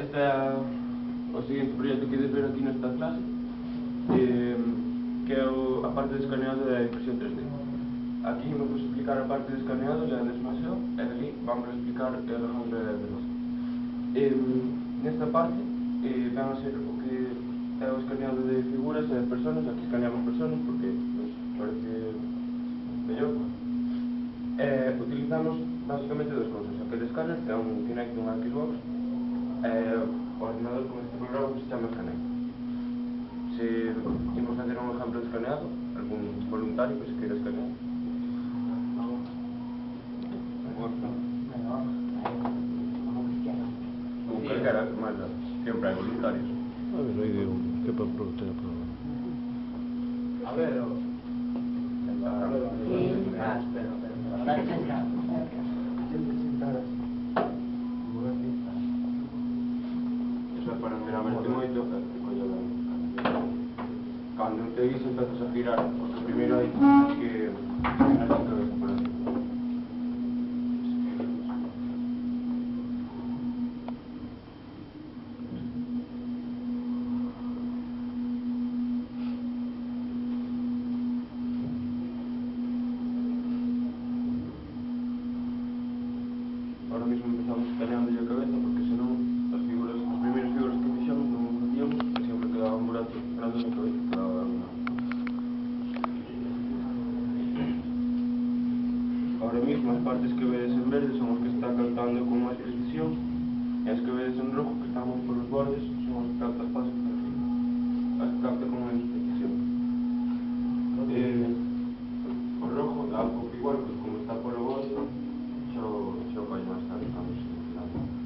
Este é o seguinte proxecto que ides ver aquí nesta clase, que é a parte de escaneado e impresión 3D. Aquí me vou explicar a parte de escaneado e a desmasión, e ali vamos explicar Alejandro e Veloso. Nesta parte van a ser o que é o escaneado de figuras e de personas. Aquí escaneamos personas porque nos parece mellor. Utilizamos basicamente dos cousas: aquele escáner, que é un Kinect e un Xbox, e o ordenador con este programa que se chama Scanner. Se imos facer un exemplo de escaneado, algún voluntario que se queira escanear. Ou calquera, máis sempre hai voluntarios. A ver, aí deu que para proteger a prova. A ver, espera. Iso é para mirar verte moito, cando te guis empezas a girar, porque primeiro hai que girar a cabeza por aquí. Ahora mismo empezamos escaneando a cabeza porque senón as primeiras figuras que fixamos non facíamos e sempre quedaba un burato grande na cabeza, quedaba una. Ahora mismo as partes que vedes en verde son as que está calcando con máis precisión e as que vedes en rojo, que están por os bordes, son as que capta espacio por arriba, as que capta con máis precisión. O rojo dá un pouco igual, porque como está polo borde xa o vai máis tarde, estamos filando.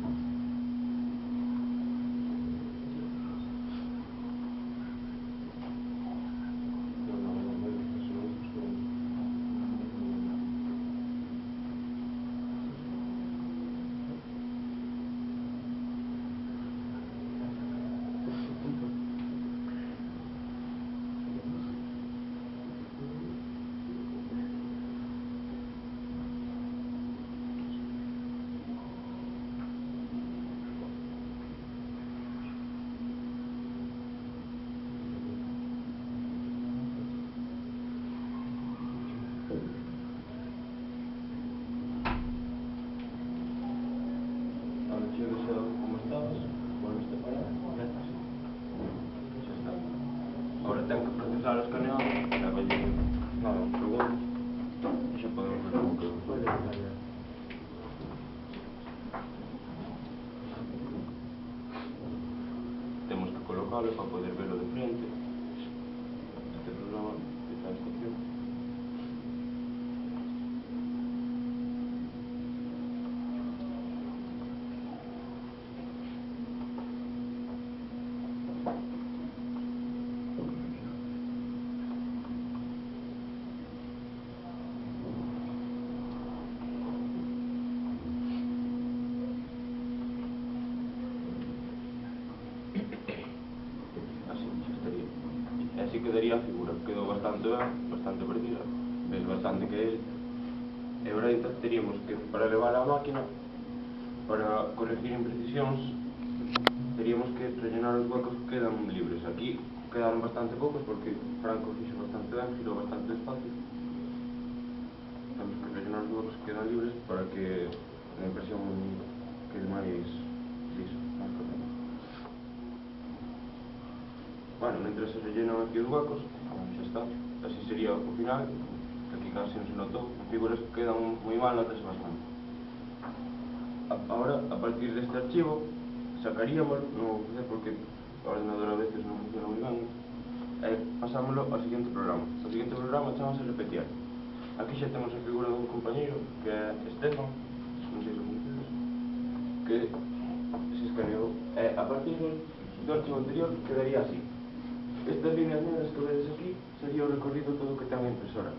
Como estabas, volves a parar, ya está así. Xa está. Ahora ten que procesar o escaneado, leva-lle uns segundos e xa podemos ver como quedou. Temos que colocalo para poder verlo de frente. Este programa de transcripción. Así, xa estaría. E así quedaría a figura. Quedou bastante ben, bastante precisa. Ves bastante que é ele. E agora então teríamos que, para levar a máquina, para corregir imprecisións, teríamos que rellenar os huecos que quedan libres. Aquí quedaron bastante poucos porque Franco fixo bastante ben, girou bastante despacio. Temos que rellenar os huecos que quedan libres para que a impresión quede máis liso, máis correcto. Bueno, mentre se rellenan aquí os huecos, xa está. Así sería o final, que aquí casi non se notou. As figuras quedan moi mal, notase bastante. Ahora, a partir deste archivo, sacaríamolo, non vou facer porque o ordenador a veces non funciona moi ben, e pasámoslo ao seguinte programa. O seguinte programa chamase Repetiar. Aquí xa temos a figura dun compañeiro, que é Estefan, non sei se conocedes, que se escaneou. E a partir do archivo anterior quedaría así. Estas líneas negras que vedes aquí sería o recorrido todo que ten a impresora.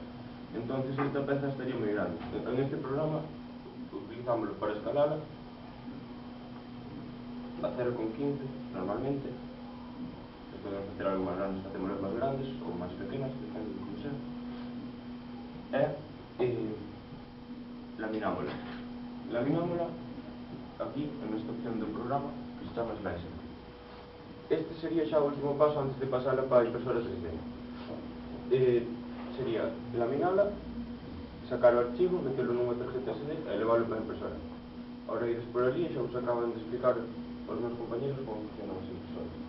Entonces esta peza estaría moi grande. En este programa utilizámoslo para escalarla a 0,15 normalmente. Se podemos facer algo máis grandes, facémoslas máis grandes ou máis pequenas, depende do que sea. E laminámola. Laminámola aquí, en esta opción do programa, que se chama slicer. Este sería xa o último paso antes de pasarla para a impresora 3D. Sería laminala, sacar o archivo, meterlo nunha tarjeta SD e levarlo para a impresora. Ahora ides por ali e xa vos acaban de explicar os meus compañeros como funcionan as impresoras.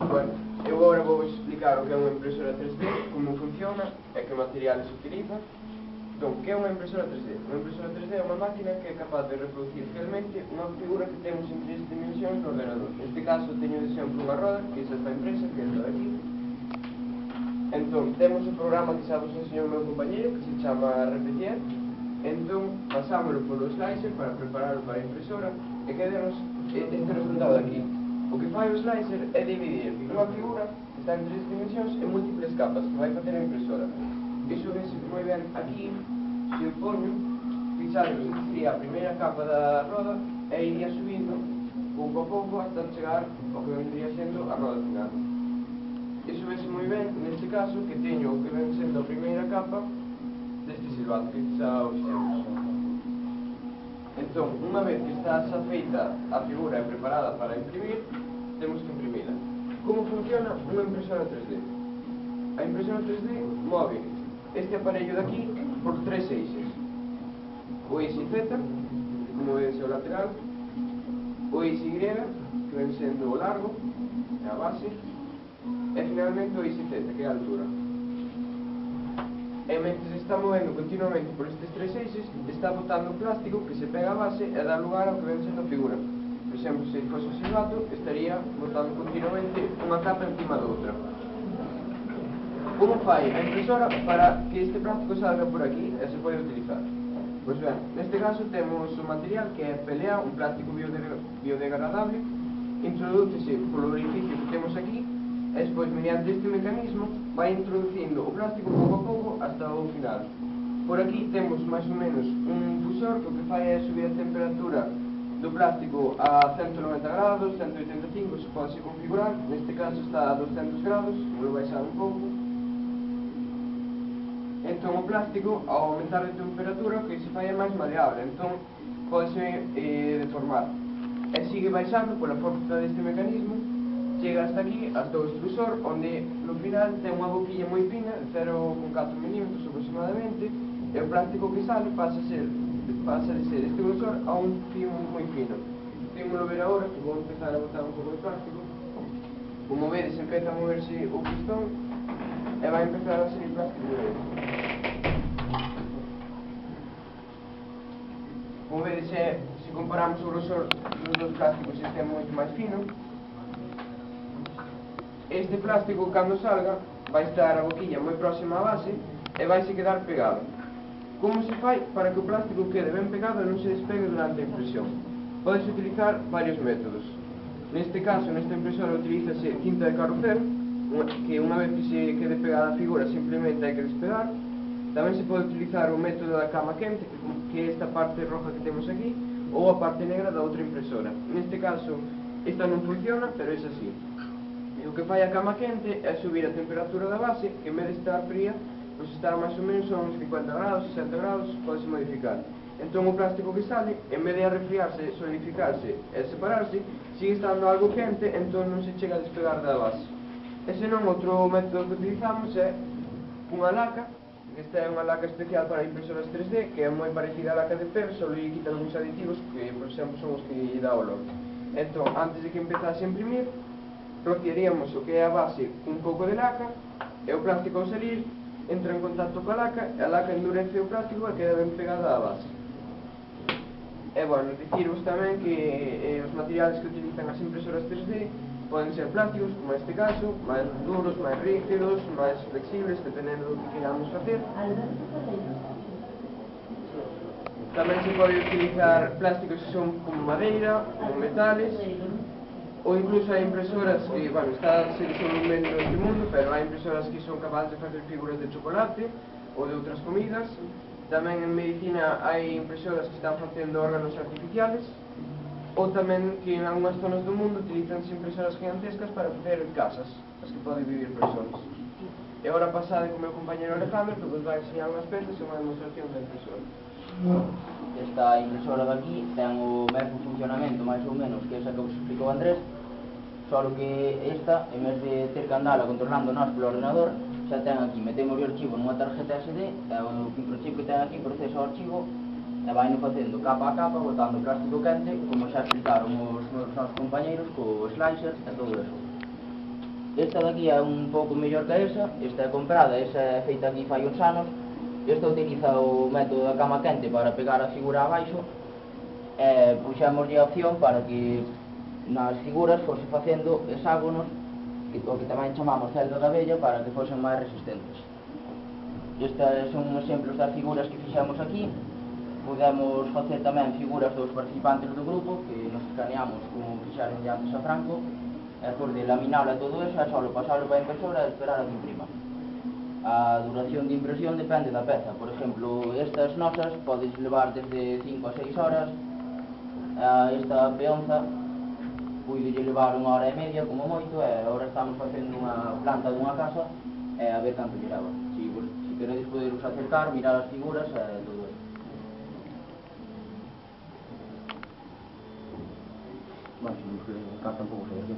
Bueno, eu agora vou explicar o que é unha impresora 3D, como funciona e que materiales se utilizan. Entón, que é unha impresora 3D? Unha impresora 3D é unha máquina que é capaz de reproducir fielmente unha figura que temos en 3 dimensións no ordenador. Neste caso, teño de exemplo unha roda, que esa está impresa, que é esta de aquí. Entón, temos un programa que xa vos enseñou o meu compañero, que se chama Repetier. Entón, pasámoslo polo slicer para prepararlo para a impresora e quedemos este resultado de aquí. O que fai o slicer é dividir unha figura que está en 3 dimensións en múltiples capas que vai facer a impresora. Iso vese moi ben aquí, se eu poño, fixaros, sería a primeira capa da roda e iría subindo pouco a pouco hasta chegar ao que vendría sendo a roda final. Iso vese moi ben, neste caso, que teño o que ven sendo a primeira capa deste silbato que xa o fixemos. Entón, unha vez que está xa feita a figura e preparada para imprimir, temos que imprimila. Como funciona unha impresora 3D? A impresora 3D move este aparello de aquí por 3 eixes. O eixo Z, como ven o lateral, o eixo Y, que ven sendo o largo, é a base, e finalmente o eixo Z, que é a altura. E mentre se está movendo continuamente por estes 3 eixes, está botando plástico que se pega a base e dá lugar ao que ven sendo a figura. Por exemplo, se fose o silbato, estaría botando continuamente unha capa encima da outra. Como fai a impresora para que este plástico salga por aquí e se pode utilizar? Pois ben, neste caso temos un material que é PLA, un plástico biodegradable, introdúcese polo orificio que temos aquí e despois, mediante este mecanismo, vai introducindo o plástico pouco a pouco hasta o final. Por aquí temos máis ou menos un fusor que o que fai é subir a temperatura do plástico a 190 grados, 185, se pode configurar. Neste caso está a 200 grados, vou baixar un pouco. Entón o plástico, ao aumentar a temperatura, o que se fai é máis maleable, entón podese deformar. E sigue baixando pola forza deste mecanismo, chega hasta aquí, hasta o extrusor, onde no final ten unha boquilla moi fina, de 0,4 mm aproximadamente, e o plástico que sale pasa de ser este grosor a un fío moi fino. Podemos ver agora, que vou empezar a botar un pouco de plástico. Como vedes, empeza a moverse o pistón e vai empezar a salir plástico de vez. Como vedes, se comparamos o grosor dos dos plásticos, este é moito máis fino. Este plástico, cando salga, vai estar a boquilla moi próxima á base e vai se quedar pegado. Como se fai para que o plástico quede ben pegado e non se despegue durante a impresión? Podes utilizar varios métodos. Neste caso, nesta impresora, utilízase tinta de carrocer, que unha vez que se quede pegada a figura simplemente hai que despegar. Tamén se pode utilizar o método da cama quente, que é esta parte roja que temos aquí, ou a parte negra da outra impresora. Neste caso, esta non funciona, pero é así. E o que fai a cama quente é subir a temperatura da base, que en vez de estar fría, pois está máis ou menos a uns 50 grados, 60 grados, podese modificar. Entón o plástico que sale, en vez de arrefriarse, solidificarse e separarse, sigue estando algo quente, entón non se chega a despegar da base. E senón, outro método que utilizamos é unha laca. Esta é unha laca especial para impresoras 3D, que é moi parecida á laca de PEB, só lle quitan algúns aditivos que, por exemplo, son os que lle dá olor. Entón, antes de que empezase a imprimir, rociaríamos o que é a base un pouco de laca, e o plástico ao salir entra en contacto coa laca, e a laca endurece o plástico e queda ben pegada á base. E, bueno, dicirvos tamén que os materiales que utilizan as impresoras 3D poden ser plásticos, como neste caso, máis duros, máis rígidos, máis flexibles, dependendo do que queramos facer. Tamén se pode utilizar plásticos que son como madeira, como metales, ou incluso hai impresoras que, bueno, está se desenvolvendo neste mundo, pero hai impresoras que son capaces de facer figuras de chocolate ou de outras comidas. Tamén en medicina hai impresoras que están facendo órganos artificiales. Ou tamén que en algunhas zonas do mundo utilizan impresoras gigantescas para facer casas, as que poden vivir persoas. E agora pasade con o meu compañero Alejandro, que vos vai enseñar unhas pezas e unha demostración da impresora. Esta impresora de aquí ten o mesmo funcionamento, máis ou menos, que esa que vos explicou Andrés, só que esta, en vez de ter que andala controlando nós polo ordenador, xa ten aquí, metemos o archivo nunha tarjeta SD, e o microchip que ten aquí procesa o archivo e vai facendo capa a capa, botando plástico quente, como xa explicaron os nosos compañeiros, co slicer e todo eso. Esta de aquí é un pouco mellor que esa é comprada, esa é feita aquí fai uns anos. Esta utiliza o método da cama quente para pegar a figura abaixo e puxémoslle a opción para que nas figuras fose facendo hexágonos, o que tamén chamamos celda de abella, para que fosen máis resistentes. Estas son exemplos das figuras que fixemos aquí. Podemos facer tamén figuras dos participantes do grupo, que nos escaneamos como fixaron de antes a Franco, e despois de laminala todo eso, é só pasarlo para a impresora e esperar a que imprima. A duración de impresión depende da peza. Por exemplo, estas nosas podes levar desde 5 a 6 horas, esta peonza puide levar 1 hora e media como moito, e agora estamos facendo unha planta dunha casa e a ver canto lle leva. Si queredes poderos acercar, mirar as figuras e todo eso. Bueno, se nos que casa un pouco sobre aquí.